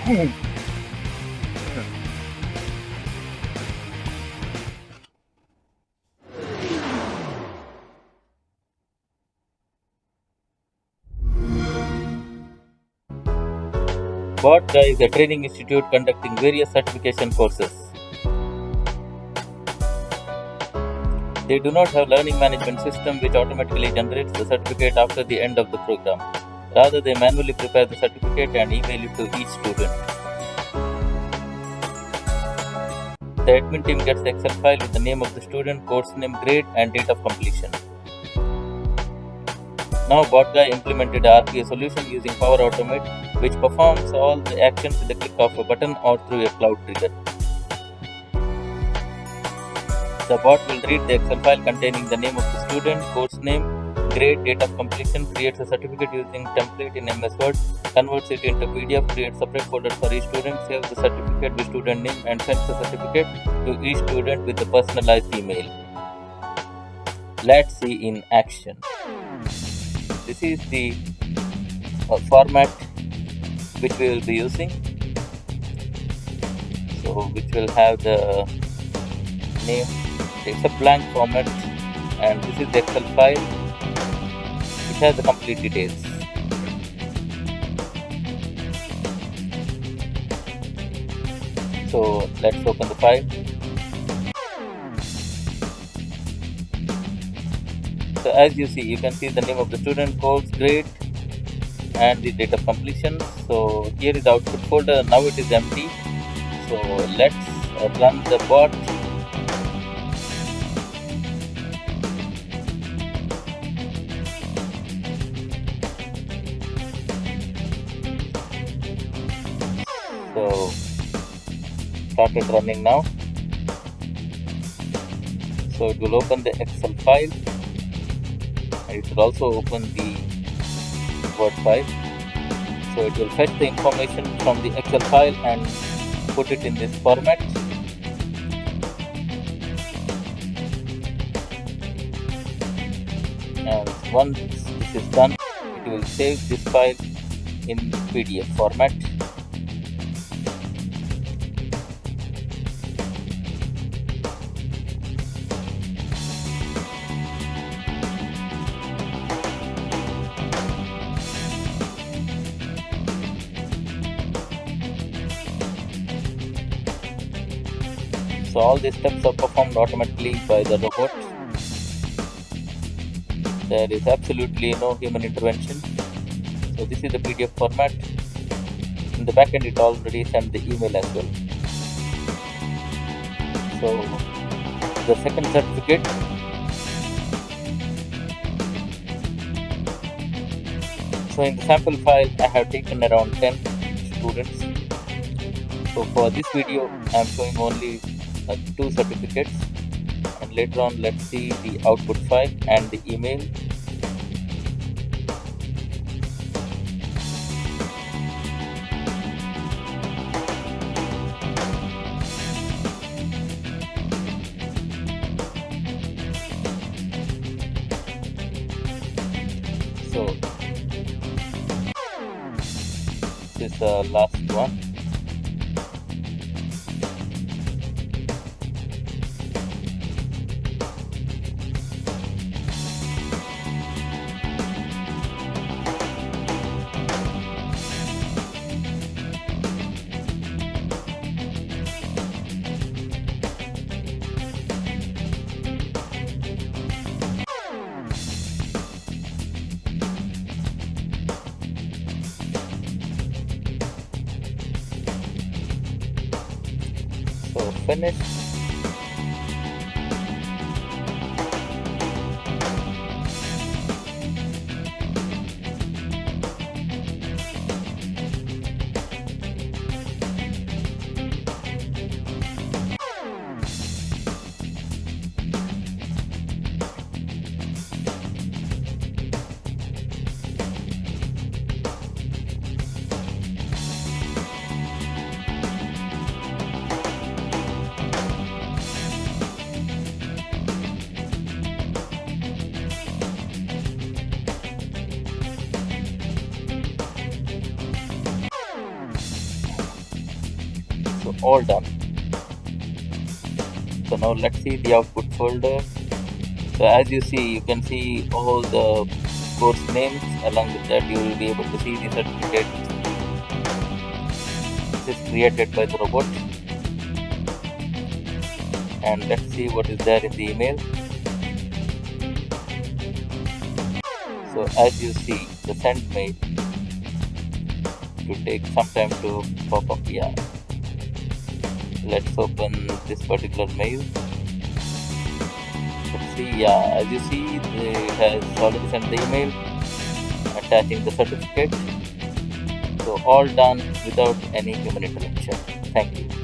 Vodka is a training institute conducting various certification courses. They do not have learning management system which automatically generates the certificate after the end of the program. Rather, they manually prepare the certificate and email it to each student. The admin team gets the Excel file with the name of the student, course name, grade, and date of completion. Now, Vodka implemented a RPA solution using Power Automate, which performs all the actions with the click of a button or through a cloud trigger. The bot will read the Excel file containing the name of the student, course name, grade, date of completion, creates a certificate using template in MS Word, converts it into PDF, creates separate folders for each student, saves the certificate with student name, and sends the certificate to each student with the personalized email. Let's see in action. This is the format which we will be using. So, which will have the name. It's a blank format, and this is the Excel file. It has the complete details. So let's open the file. So as you see, you can see the name of the student, course, grade, and the date of completion. So here is the output folder. Now it is empty. So let's run the bot. So started running now. So it will open the Excel file, and it will also open the Word file. So it will fetch the information from the Excel file and put it in this format. And once this is done, it will save this file in PDF format. So all these steps are performed automatically by the robot. There is absolutely no human intervention. So this is the PDF format. In the backend, it already sent the email as well. So the second certificate. So in the sample file, I have taken around 10 students. So for this video, I am showing only 2 certificates, and later on let's see the output file and the email. So this is the last one. So finish. So all done. So now let's see the output folder. So as you see, you can see all the course names. Along with that, you will be able to see the certificate. This is created by the robot. And let's see what is there in the email. So as you see, the sent mail to take some time to pop up here. Let's open this particular mail. Let's see, yeah, as you see, it has already sent the email attaching the certificate. So all done without any human intervention. Thank you.